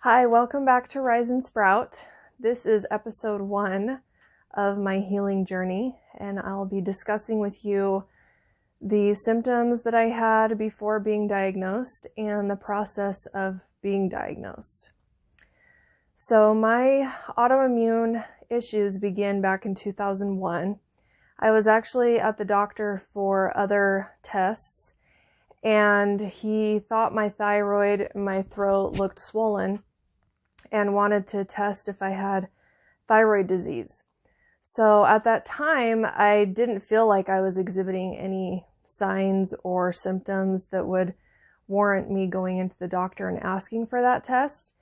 Hi, welcome back to Rise and Sprout. This is episode 1 of my healing journey, and I'll be discussing with you the symptoms that I had before being diagnosed and the process of being diagnosed. So my autoimmune issues began back in 2001. I was actually at the doctor for other tests, and he thought my thyroid and my throat looked swollen and wanted to test if I had thyroid disease. So at that time, I didn't feel like I was exhibiting any signs or symptoms that would warrant me going into the doctor and asking for that test.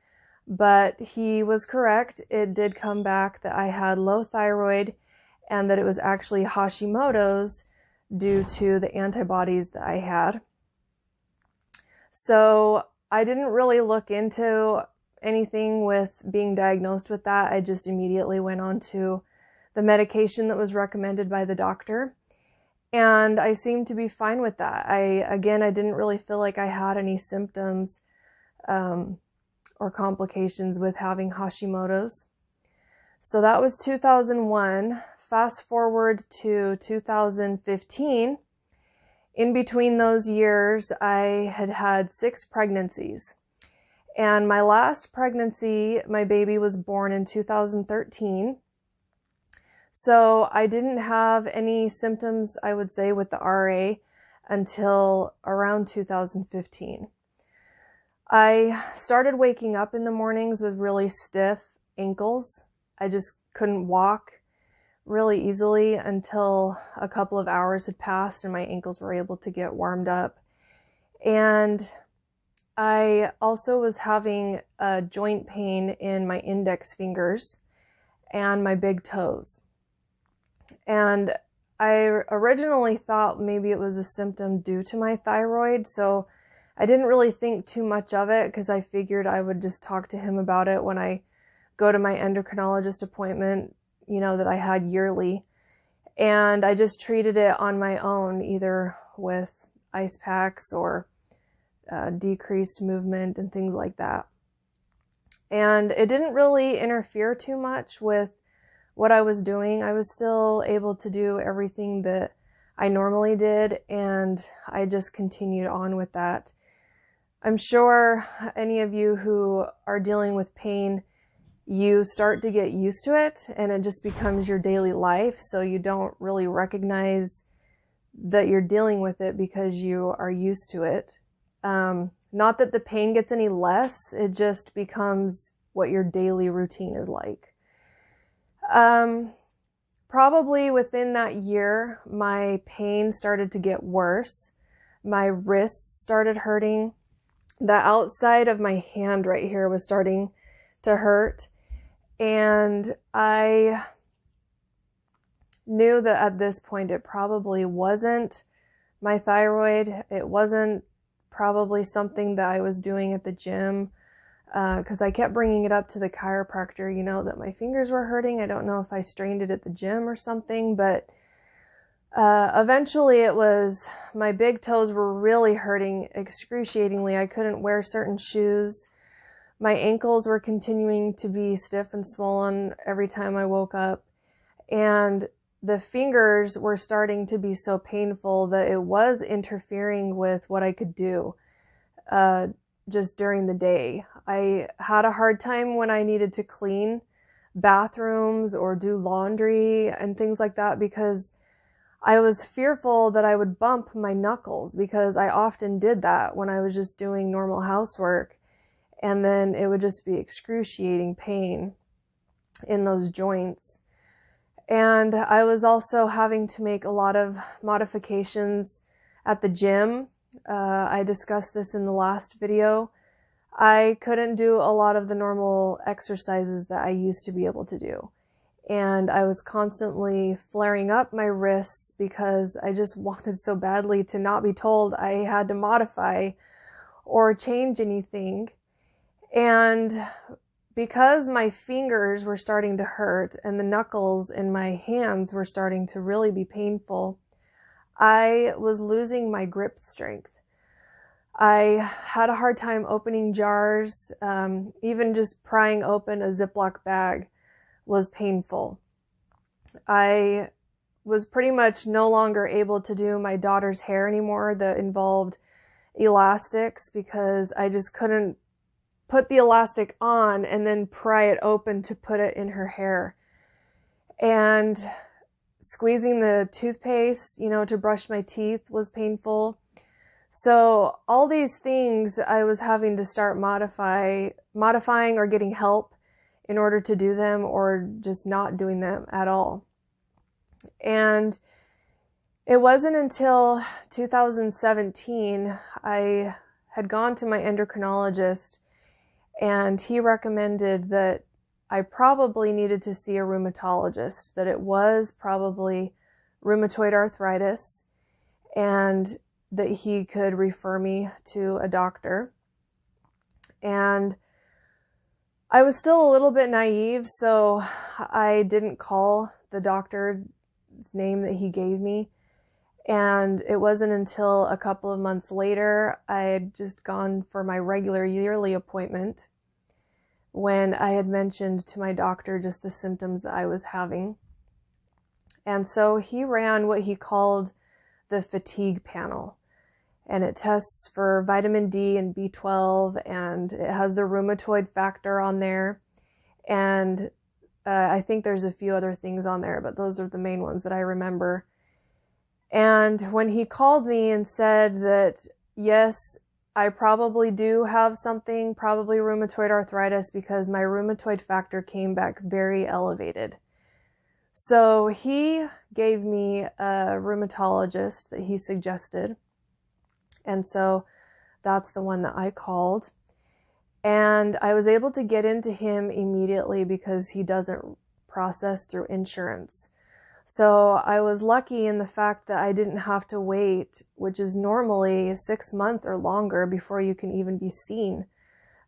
But he was correct. It did come back that I had low thyroid and that it was actually Hashimotos due to the antibodies that I had. So I didn't really look into anything with being diagnosed with that. I just immediately went on to the medication that was recommended by the doctor, and I seemed to be fine with that. I didn't really feel like I had any symptoms or complications with having Hashimoto's. So that was 2001. Fast forward to 2015. In between those years, I had had 6 pregnancies. And my last pregnancy, my baby was born in 2013. So I didn't have any symptoms, I would say, with the RA until around 2015. I started waking up in the mornings with really stiff ankles. I just couldn't walk really easily until a couple of hours had passed and my ankles were able to get warmed up. And I also was having a joint pain in my index fingers and my big toes. And I originally thought maybe it was a symptom due to my thyroid, so I didn't really think too much of it because I figured I would just talk to him about it when I go to my endocrinologist appointment, that I had yearly. And I just treated it on my own, either with ice packs or decreased movement and things like that. And it didn't really interfere too much with what I was doing. I was still able to do everything that I normally did, and I just continued on with that. I'm sure any of you who are dealing with pain, you start to get used to it and it just becomes your daily life, so you don't really recognize that you're dealing with it because you are used to it. Not that the pain gets any less, it just becomes what your daily routine is like. Probably within that year, my pain started to get worse. My wrists started hurting. The outside of my hand right here was starting to hurt. And I knew that at this point it probably wasn't my thyroid. It wasn't probably something that I was doing at the gym, because I kept bringing it up to the chiropractor, that my fingers were hurting. I don't know if I strained it at the gym or something, but eventually it was my big toes were really hurting excruciatingly. I couldn't wear certain shoes. My ankles were continuing to be stiff and swollen every time I woke up, and the fingers were starting to be so painful that it was interfering with what I could do just during the day. I had a hard time when I needed to clean bathrooms or do laundry and things like that because I was fearful that I would bump my knuckles, because I often did that when I was just doing normal housework, and then it would just be excruciating pain in those joints. And I was also having to make a lot of modifications at the gym. I discussed this in the last video. I couldn't do a lot of the normal exercises that I used to be able to do. And I was constantly flaring up my wrists because I just wanted so badly to not be told I had to modify or change anything. And because my fingers were starting to hurt and the knuckles in my hands were starting to really be painful, I was losing my grip strength. I had a hard time opening jars. Even just prying open a Ziploc bag was painful. I was pretty much no longer able to do my daughter's hair anymore that involved elastics, because I just couldn't put the elastic on and then pry it open to put it in her hair. And squeezing the toothpaste, to brush my teeth was painful. So all these things I was having to start modifying or getting help in order to do them, or just not doing them at all. And it wasn't until 2017 I had gone to my endocrinologist, and he recommended that I probably needed to see a rheumatologist, that it was probably rheumatoid arthritis, and that he could refer me to a doctor. And I was still a little bit naive, so I didn't call the doctor's name that he gave me. And it wasn't until a couple of months later, I had just gone for my regular yearly appointment, when I had mentioned to my doctor just the symptoms that I was having. And so he ran what he called the fatigue panel. And it tests for vitamin D and B12, and it has the rheumatoid factor on there. And I think there's a few other things on there, but those are the main ones that I remember. And when he called me and said that, yes, I probably do have something, probably rheumatoid arthritis, because my rheumatoid factor came back very elevated. So he gave me a rheumatologist that he suggested. And so that's the one that I called. And I was able to get into him immediately because he doesn't process through insurance. So I was lucky in the fact that I didn't have to wait, which is normally 6 months or longer before you can even be seen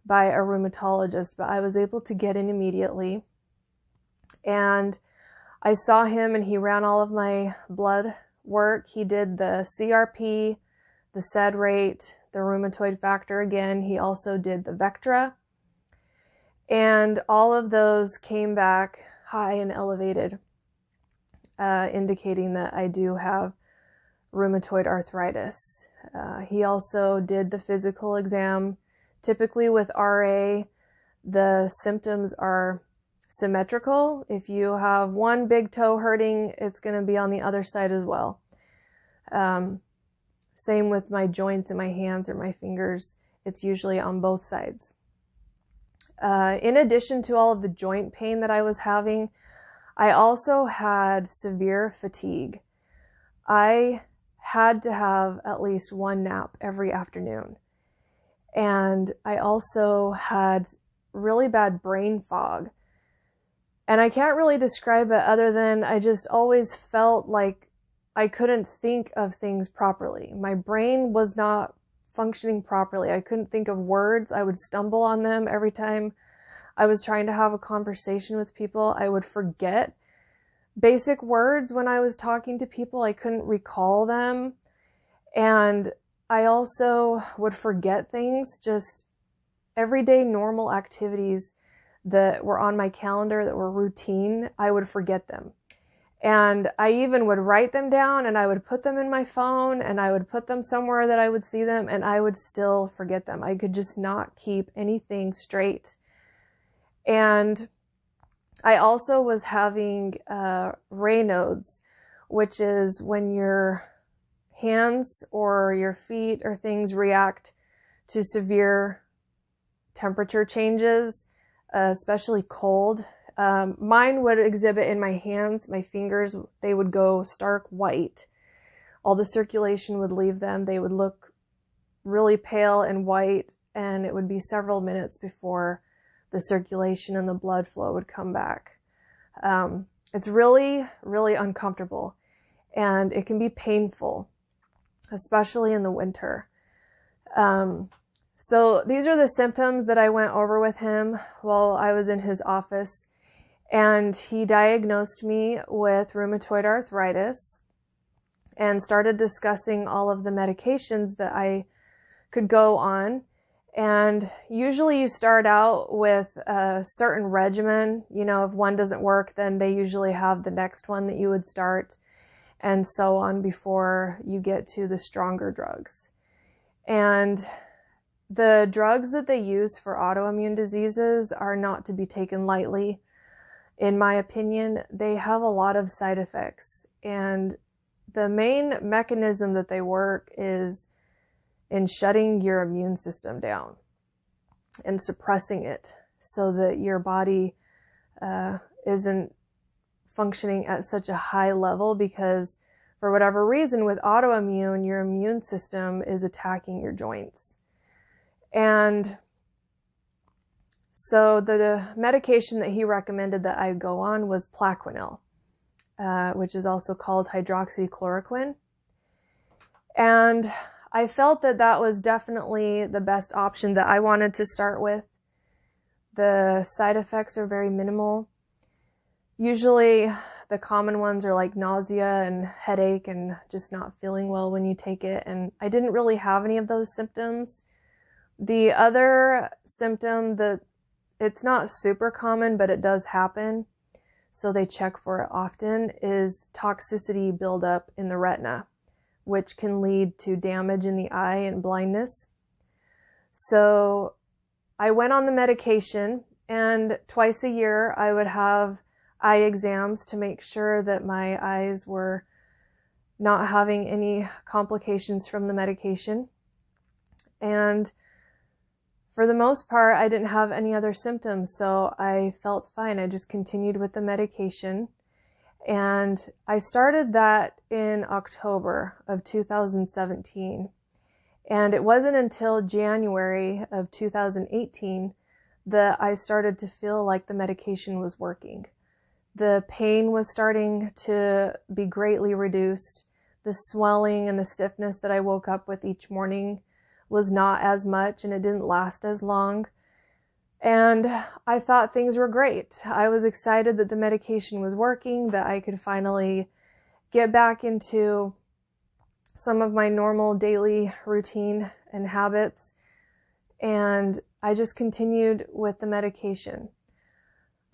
by a rheumatologist. But I was able to get in immediately. And I saw him, and he ran all of my blood work. He did the CRP, the SED rate, the rheumatoid factor again. He also did the Vectra. And all of those came back high and elevated, indicating that I do have rheumatoid arthritis. He also did the physical exam. Typically with RA, the symptoms are symmetrical. If you have one big toe hurting, it's going to be on the other side as well. Same with my joints in my hands or my fingers. It's usually on both sides. In addition to all of the joint pain that I was having, I also had severe fatigue. I had to have at least one nap every afternoon. And I also had really bad brain fog. And I can't really describe it other than I just always felt like I couldn't think of things properly. My brain was not functioning properly. I couldn't think of words. I would stumble on them every time I was trying to have a conversation with people. I would forget basic words when I was talking to people. I couldn't recall them. And I also would forget things, just everyday normal activities that were on my calendar that were routine. I would forget them. And I even would write them down, and I would put them in my phone, and I would put them somewhere that I would see them, and I would still forget them. I could just not keep anything straight. And I also was having Raynaud's, which is when your hands or your feet or things react to severe temperature changes, especially cold. Mine would exhibit in my hands, my fingers, they would go stark white. All the circulation would leave them. They would look really pale and white, and it would be several minutes before the circulation and the blood flow would come back. It's really, really uncomfortable, and it can be painful, especially in the winter. So these are the symptoms that I went over with him while I was in his office. And he diagnosed me with rheumatoid arthritis and started discussing all of the medications that I could go on. And usually you start out with a certain regimen. You know, if one doesn't work, then they usually have the next one that you would start, and so on, before you get to the stronger drugs. And the drugs that they use for autoimmune diseases are not to be taken lightly. In my opinion, they have a lot of side effects. And the main mechanism that they work is in shutting your immune system down and suppressing it so that your body isn't functioning at such a high level, because for whatever reason with autoimmune, your immune system is attacking your joints. And so the medication that he recommended that I go on was Plaquenil, which is also called hydroxychloroquine. And I felt that that was definitely the best option that I wanted to start with. The side effects are very minimal. Usually the common ones are like nausea and headache and just not feeling well when you take it. And I didn't really have any of those symptoms. The other symptom that it's not super common, but it does happen, so they check for it often, is toxicity buildup in the retina, which can lead to damage in the eye and blindness. So I went on the medication, and twice a year I would have eye exams to make sure that my eyes were not having any complications from the medication. And for the most part, I didn't have any other symptoms, so I felt fine. I just continued with the medication. And I started that in October of 2017. And it wasn't until January of 2018 that I started to feel like the medication was working. The pain was starting to be greatly reduced. The swelling and the stiffness that I woke up with each morning was not as much, and it didn't last as long. And I thought things were great. I was excited that the medication was working, that I could finally get back into some of my normal daily routine and habits. And I just continued with the medication.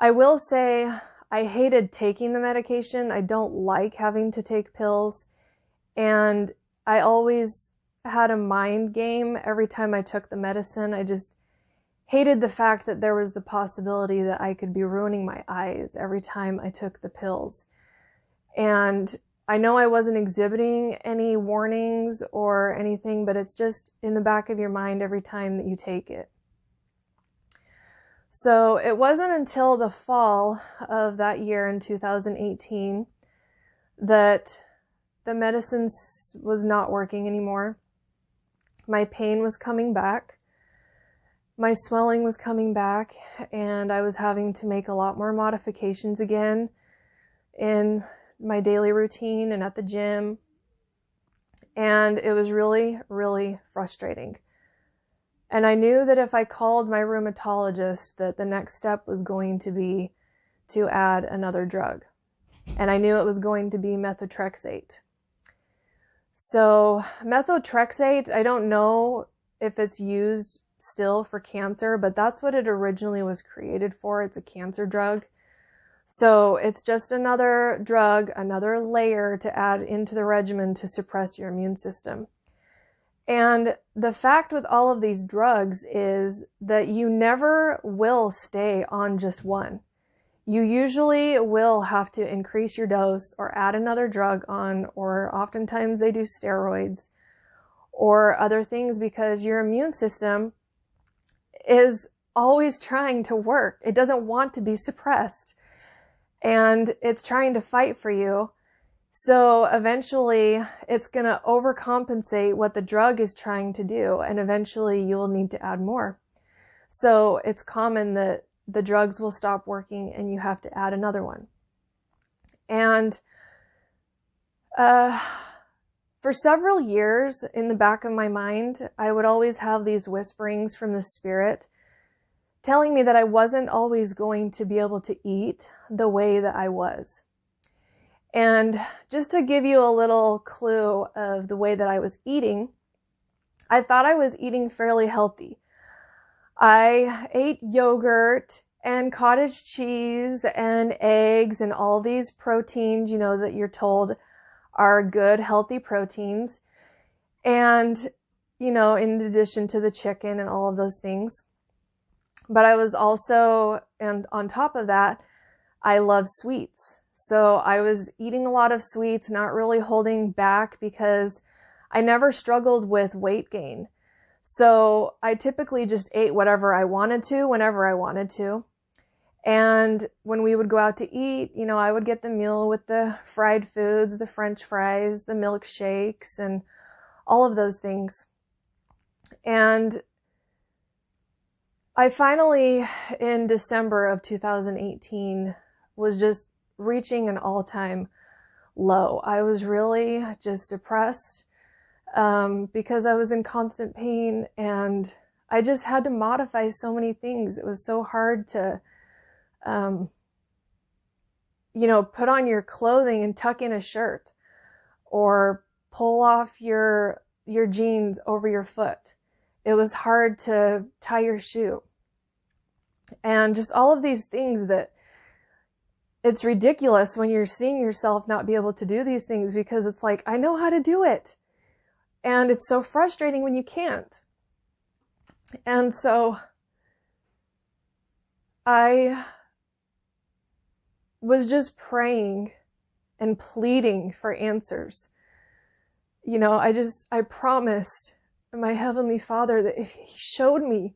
I will say I hated taking the medication. I don't like having to take pills. And I always had a mind game every time I took the medicine. I just hated the fact that there was the possibility that I could be ruining my eyes every time I took the pills. And I know I wasn't exhibiting any warnings or anything, but it's just in the back of your mind every time that you take it. So it wasn't until the fall of that year in 2018 that the medicine was not working anymore. My pain was coming back. My swelling was coming back, and I was having to make a lot more modifications again in my daily routine and at the gym. And it was really, really frustrating. And I knew that if I called my rheumatologist, that the next step was going to be to add another drug. And I knew it was going to be methotrexate. So methotrexate, I don't know if it's used still for cancer, but that's what it originally was created for. It's a cancer drug. So it's just another drug, another layer to add into the regimen to suppress your immune system. And the fact with all of these drugs is that you never will stay on just one. You usually will have to increase your dose or add another drug on, or oftentimes they do steroids or other things, because your immune system is always trying to work. It doesn't want to be suppressed, and it's trying to fight for you. So eventually it's going to overcompensate what the drug is trying to do, and eventually you will need to add more. So it's common that the drugs will stop working and you have to add another one. And for several years in the back of my mind, I would always have these whisperings from the spirit telling me that I wasn't always going to be able to eat the way that I was. And just to give you a little clue of the way that I was eating, I thought I was eating fairly healthy. I ate yogurt and cottage cheese and eggs and all these proteins, you know, that you're told are good, healthy proteins. And, you know, in addition to the chicken and all of those things. But I was also, and on top of that, I love sweets. So I was eating a lot of sweets, not really holding back because I never struggled with weight gain. So I typically just ate whatever I wanted to, whenever I wanted to. And when we would go out to eat, you know, I would get the meal with the fried foods, the French fries, the milkshakes, and all of those things. And I finally, in December of 2018, was just reaching an all-time low. I was really just depressed because I was in constant pain, and I just had to modify so many things. It was so hard to, you know, put on your clothing and tuck in a shirt, or pull off your jeans over your foot. It was hard to tie your shoe. And just all of these things that it's ridiculous when you're seeing yourself not be able to do these things, because it's like, I know how to do it. And it's so frustrating when you can't. And so I was just praying and pleading for answers. You know, I promised my Heavenly Father that if He showed me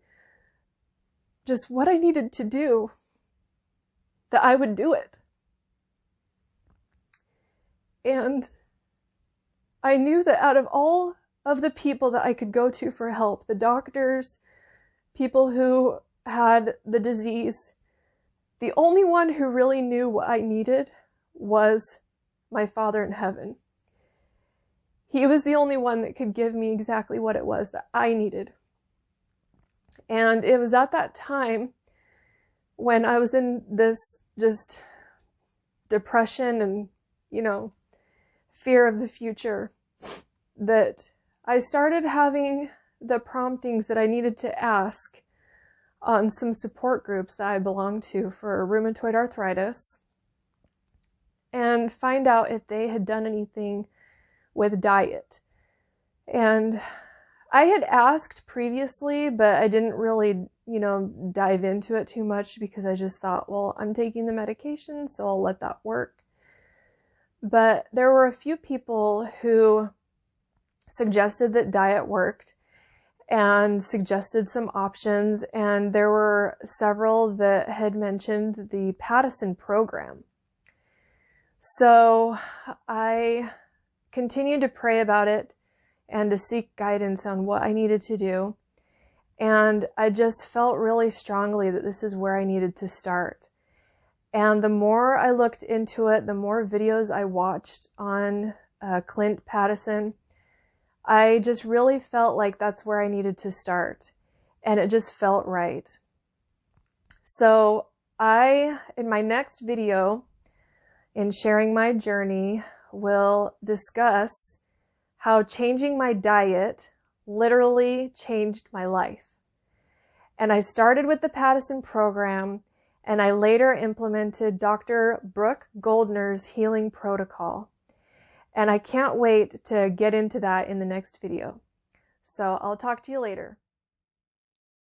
just what I needed to do, that I would do it. And I knew that out of all of the people that I could go to for help, the doctors, people who had the disease, the only one who really knew what I needed was my Father in heaven. He was the only one that could give me exactly what it was that I needed. And it was at that time when I was in this just depression and, you know, fear of the future, that I started having the promptings that I needed to ask on some support groups that I belonged to for rheumatoid arthritis, and find out if they had done anything with diet. And I had asked previously, but I didn't really, you know, dive into it too much, because I just thought, well, I'm taking the medication, so I'll let that work. But there were a few people who suggested that diet worked and suggested some options, and there were several that had mentioned the Pattison program. So I continued to pray about it and to seek guidance on what I needed to do. And I just felt really strongly that this is where I needed to start. And the more I looked into it, the more videos I watched on Clint Pattison, I just really felt like that's where I needed to start. And it just felt right. So in my next video, in sharing my journey, will discuss how changing my diet literally changed my life. And I started with the Pattison program, and I later implemented Dr. Brooke Goldner's healing protocol. And I can't wait to get into that in the next video. So I'll talk to you later.